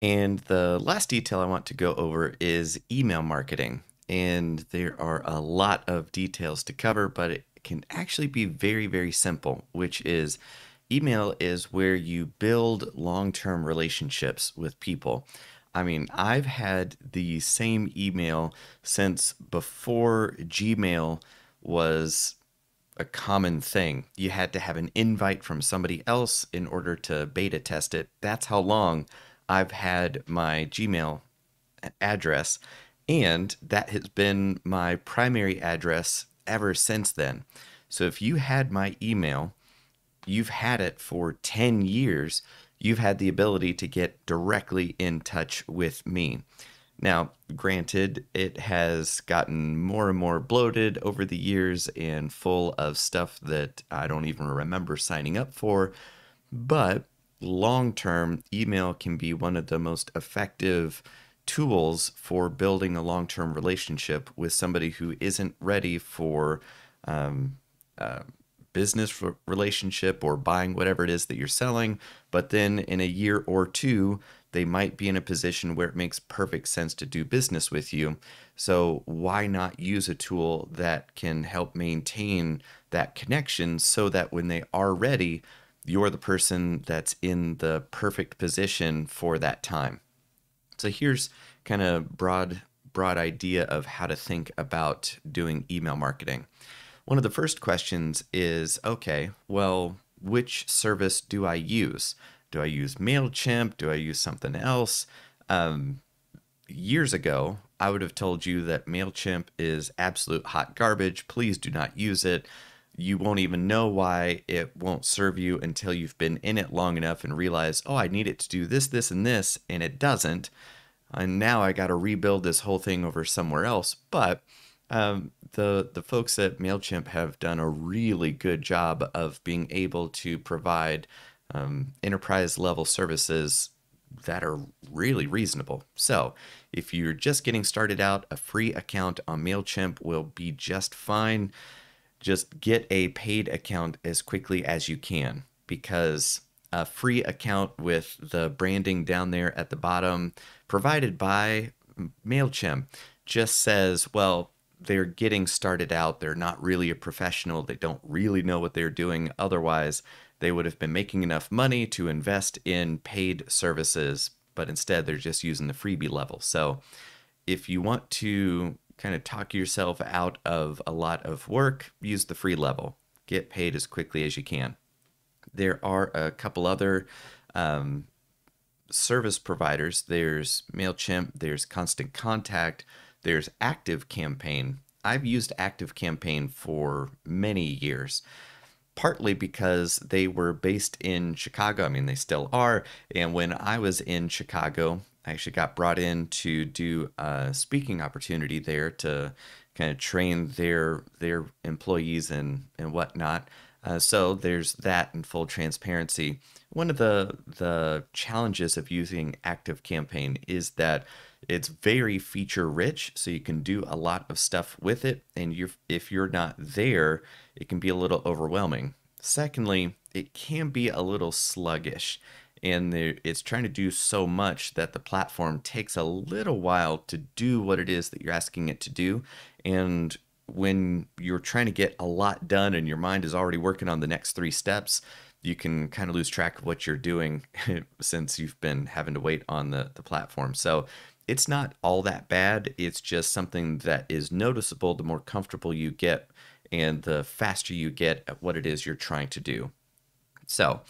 And the last detail I want to go over is email marketing. And there are a lot of details to cover, but it can actually be very, very simple, which is email is where you build long term relationships with people. I mean, I've had the same email since before Gmail was a common thing. You had to have an invite from somebody else in order to beta test it. That's how long I've had my Gmail address, and that has been my primary address ever since then. So if you had my email, you've had it for 10 years, you've had the ability to get directly in touch with me. Now, granted, it has gotten more and more bloated over the years and full of stuff that I don't even remember signing up for, but long term, email can be one of the most effective tools for building a long term relationship with somebody who isn't ready for um, uh, business relationship or buying whatever it is that you're selling. But then in a year or two, they might be in a position where it makes perfect sense to do business with you. So why not use a tool that can help maintain that connection so that when they are ready, you're the person that's in the perfect position for that time. So here's kind of broad idea of how to think about doing email marketing. One of the first questions is, okay, well, which service do I use? Do I use MailChimp? Do I use something else? Um, Years ago, I would have told you that MailChimp is absolute hot garbage. Please do not use it. You won't even know why it won't serve you until you've been in it long enough and realize, oh, I need it to do this, this, and this, and it doesn't. And now I got to rebuild this whole thing over somewhere else. But the folks at Mailchimp have done a really good job of being able to provide enterprise level services that are really reasonable. So, if you're just getting started out, a free account on Mailchimp will be just fine. Just get a paid account as quickly as you can, because a free account with the branding down there at the bottom provided by MailChimp just says, well, they're getting started out. They're not really a professional. They don't really know what they're doing. Otherwise, they would have been making enough money to invest in paid services, but instead they're just using the freebie level. So if you want to kind of talk yourself out of a lot of work, use the free level. Get paid as quickly as you can. There are a couple other um, service providers. There's MailChimp, there's Constant Contact, there's Active Campaign. I've used Active Campaign for many years, partly because they were based in Chicago. I mean, they still are. And when I was in Chicago, I actually got brought in to do a speaking opportunity there to kind of train their employees and whatnot. So there's that in full transparency. One of the challenges of using Active Campaign is that it's very feature rich, so you can do a lot of stuff with it. And if you're not there, it can be a little overwhelming. Secondly, it can be a little sluggish, and it's trying to do so much that the platform takes a little while to do what it is that you're asking it to do. And when you're trying to get a lot done and your mind is already working on the next three steps, you can kind of lose track of what you're doing since you've been having to wait on the platform. So it's not all that bad. It's just something that is noticeable the more comfortable you get and the faster you get at what it is you're trying to do. So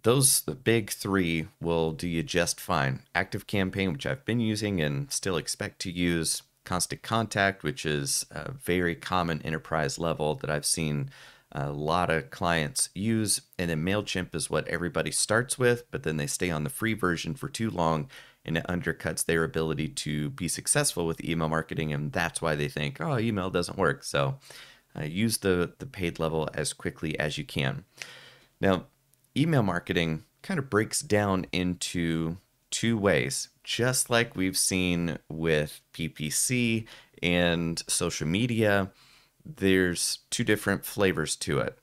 the big three will do you just fine. Active Campaign, which I've been using and still expect to use. Constant Contact, which is a very common enterprise level that I've seen a lot of clients use. And then MailChimp is what everybody starts with, but then they stay on the free version for too long and it undercuts their ability to be successful with email marketing. And that's why they think, oh, email doesn't work. So use the paid level as quickly as you can. Now, email marketing kind of breaks down into two ways, just like we've seen with PPC and social media. There's two different flavors to it.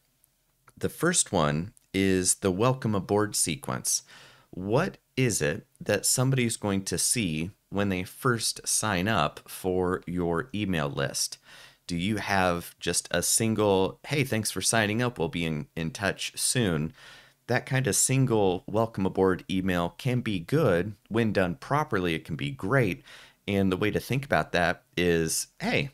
The first one is the welcome aboard sequence. What is it that somebody's going to see when they first sign up for your email list? Do you have just a single, hey, thanks for signing up, we'll be in touch soon? That kind of single welcome aboard email can be good. When done properly, it can be great. And the way to think about that is, hey,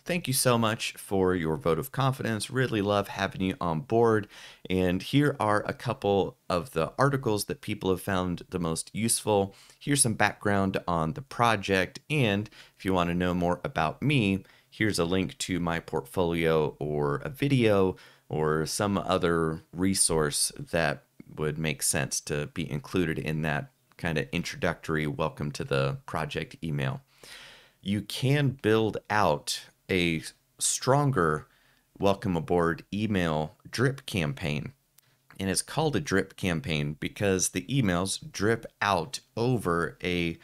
thank you so much for your vote of confidence. Really love having you on board. And here are a couple of the articles that people have found the most useful. Here's some background on the project. And if you want to know more about me, here's a link to my portfolio or a video or some other resource that would make sense to be included in that kind of introductory welcome to the project email. You can build out a stronger welcome aboard email drip campaign. And it's called a drip campaign because the emails drip out over a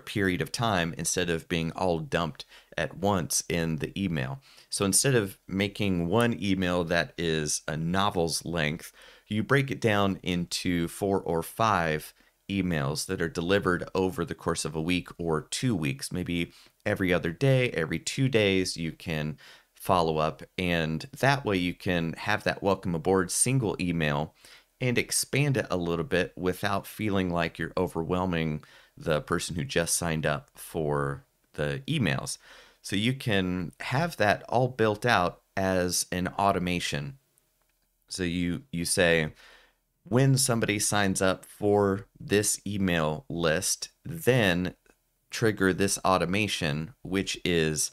period of time instead of being all dumped at once in the email. So instead of making one email that is a novel's length, you break it down into 4 or 5 emails that are delivered over the course of a week or 2 weeks. Maybe every other day, every 2 days, you can follow up, and that way you can have that welcome aboard single email and expand it a little bit without feeling like you're overwhelming the person who just signed up for the emails. So you can have that all built out as an automation. So you say, when somebody signs up for this email list, then trigger this automation, which is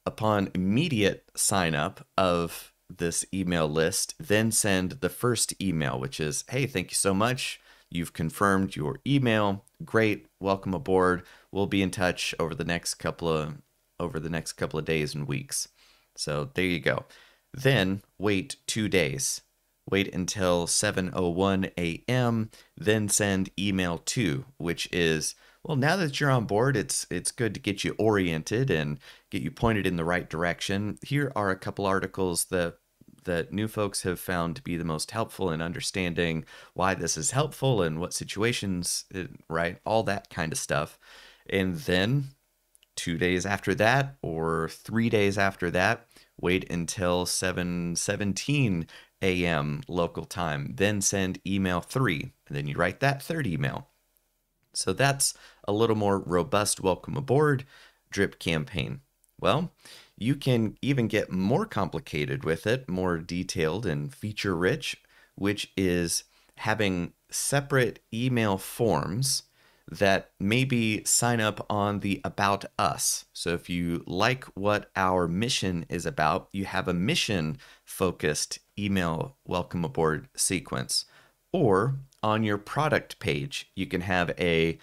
upon immediate sign up of this email list, then send the first email, which is, hey, thank you so much. You've confirmed your email. Great. Welcome aboard. We'll be in touch over the next couple of days and weeks. So there you go. Then wait 2 days. Wait until 7:01 a.m., then send email 2, which is, well, now that you're on board, it's good to get you oriented and get you pointed in the right direction. Here are a couple articles that new folks have found to be the most helpful in understanding why this is helpful and what situations, right? All that kind of stuff. And then 2 days after that or 3 days after that, wait until 7:17 a.m. local time, then send email 3, and then you write that third email. So that's a little more robust welcome aboard drip campaign. Well, you can even get more complicated with it, more detailed and feature rich, which is having separate email forms that maybe sign up on the About Us. So if you like what our mission is about, you have a mission focused email welcome aboard sequence. Or on your product page, you can have a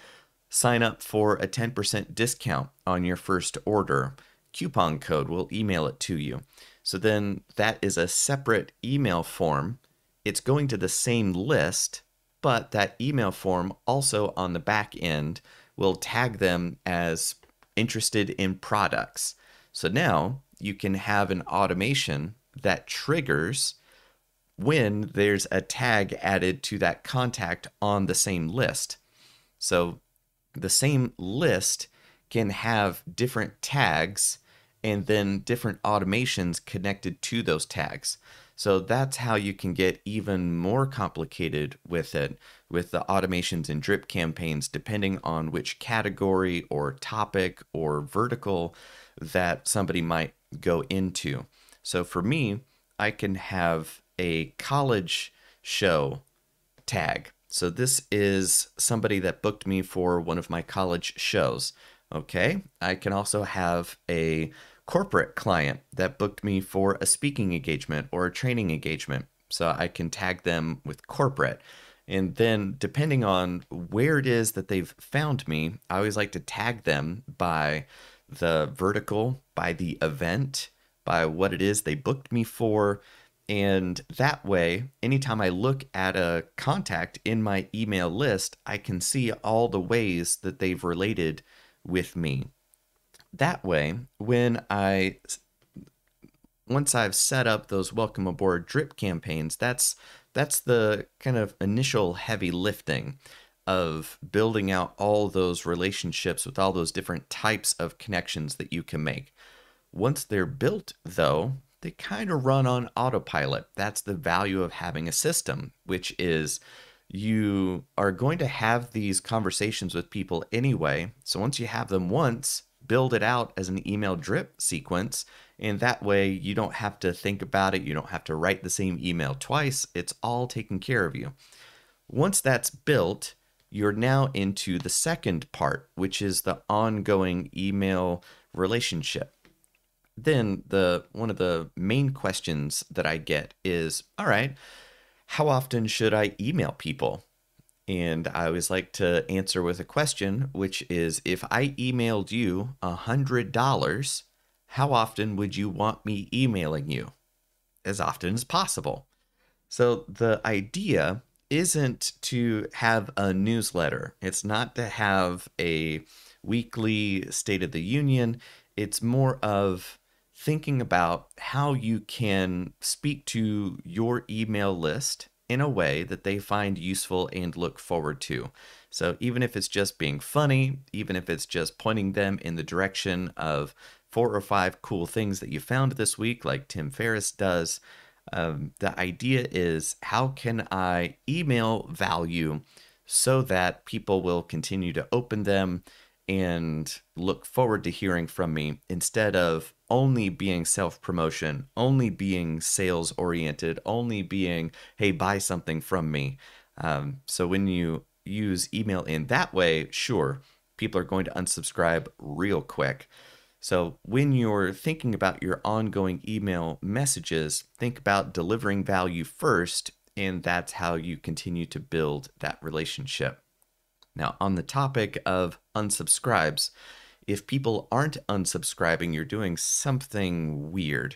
sign up for a 10% discount on your first order. Coupon code, we'll email it to you. So then that is a separate email form. It's going to the same list, but that email form also on the back end will tag them as interested in products. So now you can have an automation that triggers when there's a tag added to that contact on the same list. So the same list can have different tags and then different automations connected to those tags. So that's how you can get even more complicated with it, with the automations and drip campaigns, depending on which category or topic or vertical that somebody might go into. So for me, I can have a college show tag. So this is somebody that booked me for one of my college shows. Okay, I can also have a corporate client that booked me for a speaking engagement or a training engagement. So I can tag them with corporate. And then depending on where it is that they've found me, I always like to tag them by the vertical, by the event, by what it is they booked me for. And that way, anytime I look at a contact in my email list, I can see all the ways that they've related with me. That way, once I've set up those welcome aboard drip campaigns, that's that's the kind of initial heavy lifting of building out all those relationships with all those different types of connections that you can make. Once they're built, though, they kind of run on autopilot. That's the value of having a system, which is you are going to have these conversations with people anyway. So once you have them once, build it out as an email drip sequence. And that way you don't have to think about it. You don't have to write the same email twice. It's all taken care of you. Once that's built, you're now into the second part, which is the ongoing email relationship. Then the one of the main questions that I get is, all right, how often should I email people? And I always like to answer with a question, which is, if I emailed you $100, how often would you want me emailing you? As often as possible. So the idea isn't to have a newsletter. It's not to have a weekly State of the Union. It's more of thinking about how you can speak to your email list in a way that they find useful and look forward to. So even if it's just being funny, even if it's just pointing them in the direction of 4 or 5 cool things that you found this week, like Tim Ferriss does, the idea is, how can I email value so that people will continue to open them and look forward to hearing from me, instead of only being self-promotion, only being sales oriented, only being, hey, buy something from me. So when you use email in that way, sure, people are going to unsubscribe real quick. So when you're thinking about your ongoing email messages, think about delivering value first, and that's how you continue to build that relationship. Now, on the topic of unsubscribes, if people aren't unsubscribing, you're doing something weird.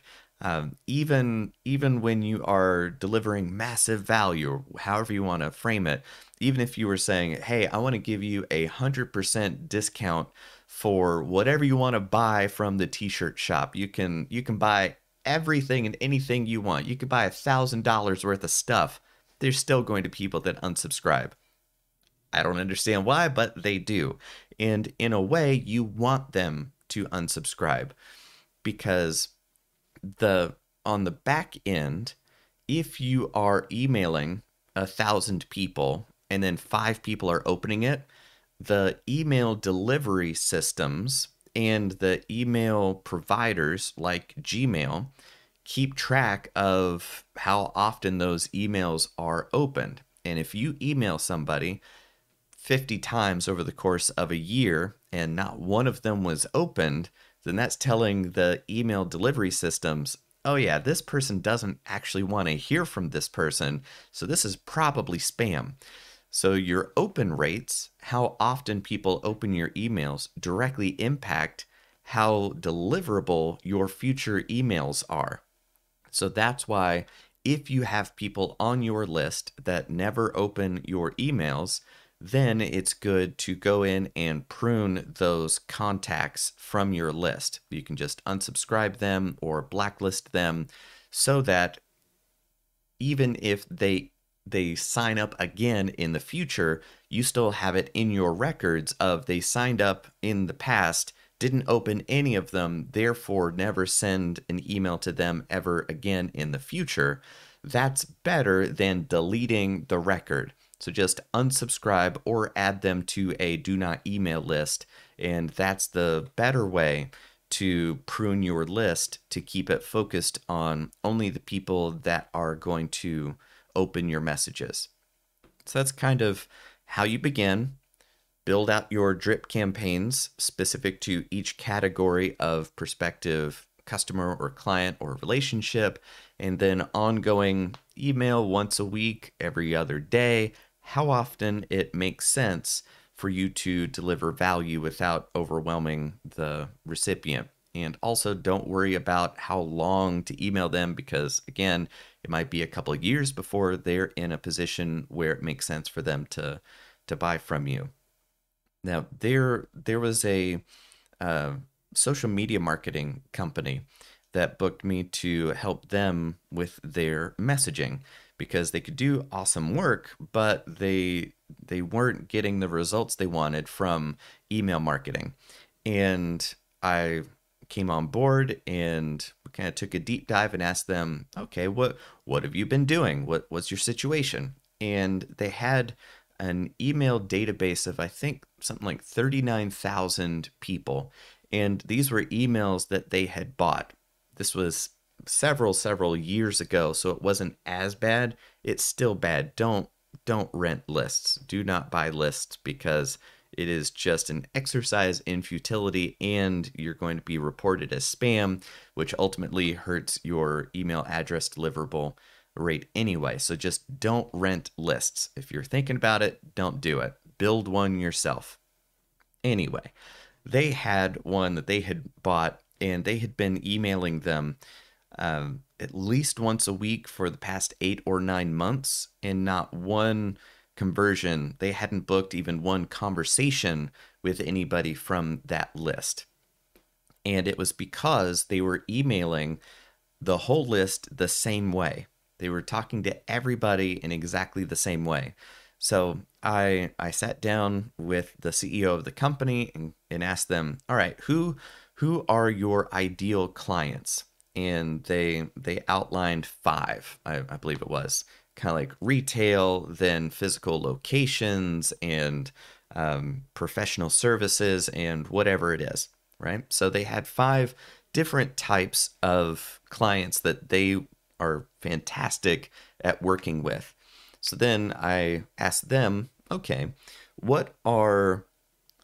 Even when you are delivering massive value, or however you want to frame it, even if you were saying, hey, I want to give you 100% discount for whatever you want to buy from the t-shirt shop. You can buy everything and anything you want. You could buy $1,000 worth of stuff. There's still going to be people that unsubscribe. I don't understand why, but they do. And in a way, you want them to unsubscribe, because on the back end, if you are emailing 1,000 people and then 5 people are opening it, the email delivery systems and the email providers like Gmail keep track of how often those emails are opened. And if you email somebody 50 times over the course of a year and not one of them was opened, then that's telling the email delivery systems, oh yeah, this person doesn't actually want to hear from this person, so this is probably spam. So your open rates, how often people open your emails, directly impact how deliverable your future emails are. So that's why if you have people on your list that never open your emails, then it's good to go in and prune those contacts from your list. You can just unsubscribe them or blacklist them, so that even if they sign up again in the future, you still have it in your records of, they signed up in the past, didn't open any of them, therefore never send an email to them ever again in the future. That's better than deleting the record. So just unsubscribe or add them to a do not email list, and that's the better way to prune your list, to keep it focused on only the people that are going to open your messages. So that's kind of how you begin. Build out your drip campaigns specific to each category of prospective customer or client or relationship, and then ongoing email once a week, every other day, how often it makes sense for you to deliver value without overwhelming the recipient. And also, don't worry about how long to email them, because again, it might be a couple of years before they're in a position where it makes sense for them to buy from you. Now, there was a social media marketing company that booked me to help them with their messaging, because they could do awesome work, but they weren't getting the results they wanted from email marketing. And I came on board and kind of took a deep dive and asked them, okay, what have you been doing? What's your situation? And they had an email database of, I think, something like 39,000 people. And these were emails that they had bought. This was several years ago, so it wasn't as bad. It's still bad. Don't rent lists. Do not buy lists, because it is just an exercise in futility, and you're going to be reported as spam, which ultimately hurts your email address deliverable rate anyway. So just don't rent lists. If you're thinking about it, don't do it. Build one yourself. Anyway, they had one that they had bought, and they had been emailing them at least once a week for the past 8 or 9 months, and not one conversion. They hadn't booked even one conversation with anybody from that list. And it was because they were emailing the whole list the same way. They were talking to everybody in exactly the same way. So I sat down with the CEO of the company and asked them, all right, who are your ideal clients? And they outlined 5, I believe it was, kind of like retail, then physical locations, and professional services, and whatever it is, right? So they had 5 different types of clients that they are fantastic at working with. So then I asked them, okay, what are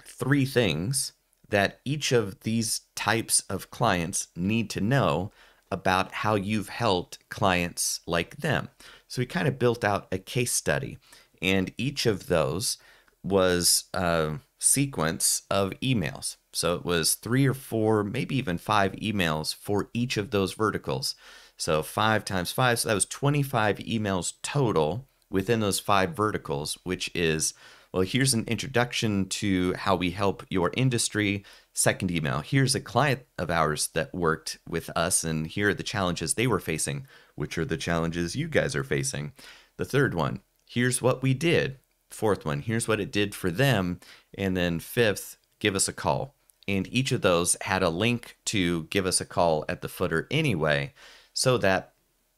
3 things that each of these types of clients need to know about how you've helped clients like them? So we kind of built out a case study, and each of those was a sequence of emails. So it was 3 or 4, maybe even 5 emails for each of those verticals. So 5 times 5, so that was 25 emails total within those 5 verticals, which is, well, here's an introduction to how we help your industry. Second email, here's a client of ours that worked with us, and here are the challenges they were facing, which are the challenges you guys are facing. The third one, here's what we did. Fourth one, here's what it did for them. And then 5th, give us a call. And each of those had a link to give us a call at the footer anyway, so that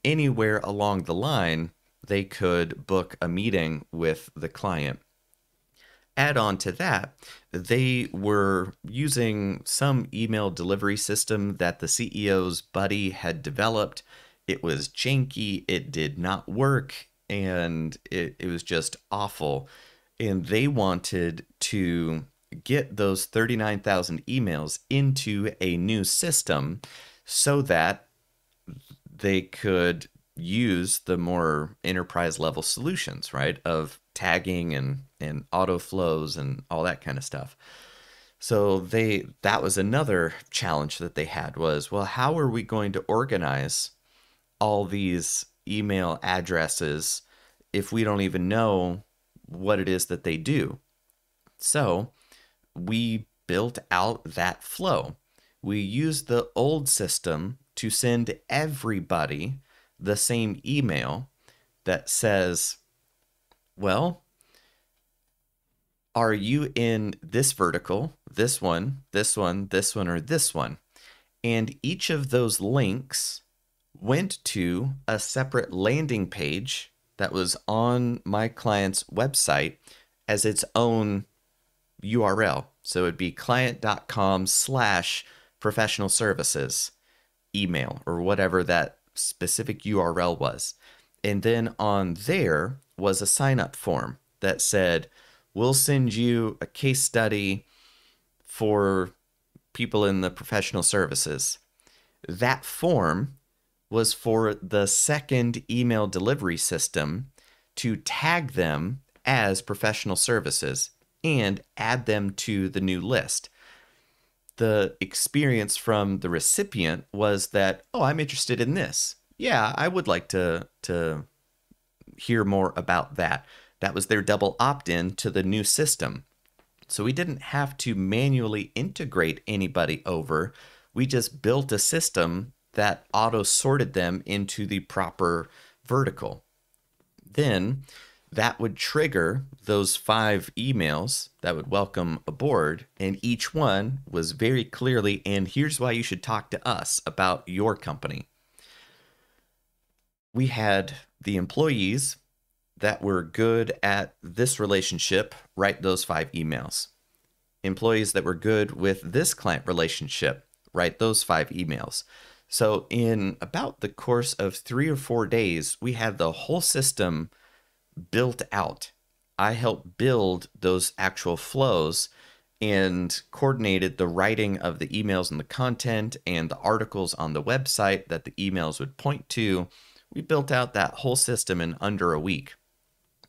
anywhere along the line, they could book a meeting with the client. Add on to that, they were using some email delivery system that the CEO's buddy had developed. It was janky, it did not work, and it was just awful. And they wanted to get those 39,000 emails into a new system so that they could use the more enterprise level solutions, right, of tagging and auto flows and all that kind of stuff. So that was another challenge that they had was, well, how are we going to organize all these email addresses if we don't even know what it is that they do? So we built out that flow. We used the old system to send everybody the same email that says, well, are you in this vertical, this one, this one, this one, or this one? And each of those links went to a separate landing page that was on my client's website as its own URL. So it'd be client.com/professional services email, or whatever that specific URL was. And then on there was a sign-up form that said, we'll send you a case study for people in the professional services. That form was for the second email delivery system to tag them as professional services and add them to the new list. The experience from the recipient was that, oh, I'm interested in this. Yeah, I would like to hear more about that. That was their double opt-in to the new system. So we didn't have to manually integrate anybody over. We just built a system that auto-sorted them into the proper vertical. Then that would trigger those 5 emails that would welcome aboard, and each one was very clearly, and here's why you should talk to us about your company. We had the employees that were good at this relationship write those 5 emails. Employees that were good with this client relationship write those 5 emails. So in about the course of 3 or 4 days, we had the whole system built out. I helped build those actual flows and coordinated the writing of the emails and the content and the articles on the website that the emails would point to. We built out that whole system in under a week.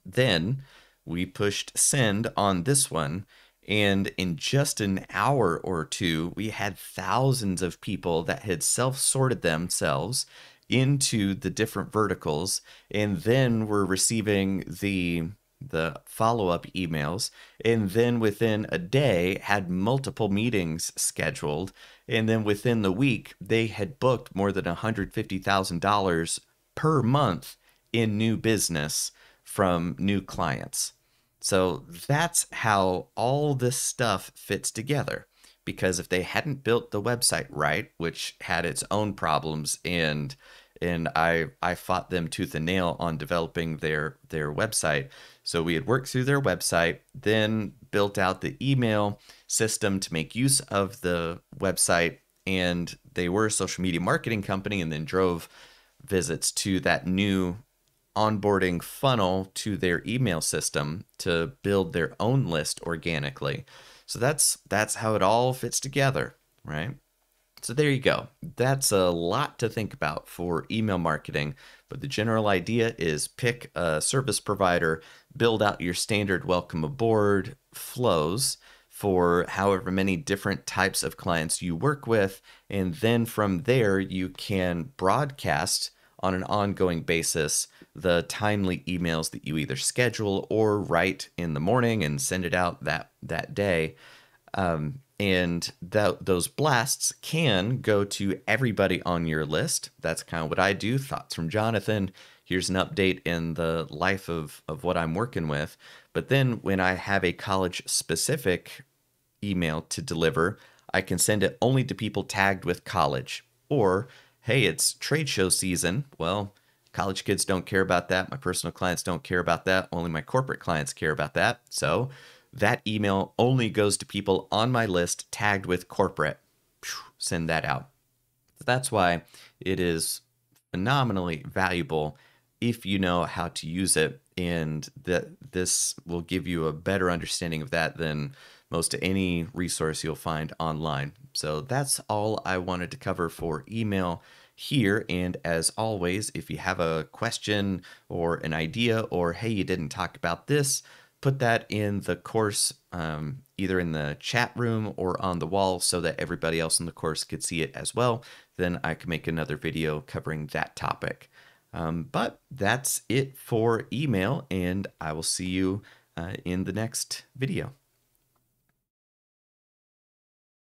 Then we pushed send on this one, and in just an hour or two, we had thousands of people that had self-sorted themselves into the different verticals, and then were receiving the follow-up emails, and then within a day had multiple meetings scheduled, and then within the week they had booked more than $150,000 per month in new business from new clients. So that's how all this stuff fits together. Because if they hadn't built the website right, which had its own problems, and I fought them tooth and nail on developing their website. So we had worked through their website, then built out the email system to make use of the website, and they were a social media marketing company, and then drove visits to that new onboarding funnel to their email system to build their own list organically. So that's how it all fits together, right? So there you go. That's a lot to think about for email marketing, but the general idea is pick a service provider, build out your standard welcome aboard flows for however many different types of clients you work with, and then from there you can broadcast on an ongoing basis the timely emails that you either schedule or write in the morning and send it out that day. And those blasts can go to everybody on your list. That's kind of what I do. Thoughts from Jonathan. Here's an update in the life of what I'm working with. But then when I have a college-specific email to deliver, I can send it only to people tagged with college. Or, hey, it's trade show season. Well, college kids don't care about that. My personal clients don't care about that. Only my corporate clients care about that. So that email only goes to people on my list tagged with corporate. Send that out. That's why it is phenomenally valuable if you know how to use it, and this will give you a better understanding of that than most any resource you'll find online. So that's all I wanted to cover for email here. And as always, if you have a question or an idea, or hey, you didn't talk about this, put that in the course, either in the chat room or on the wall, so that everybody else in the course could see it as well. Then I can make another video covering that topic. But that's it for email, and I will see you in the next video.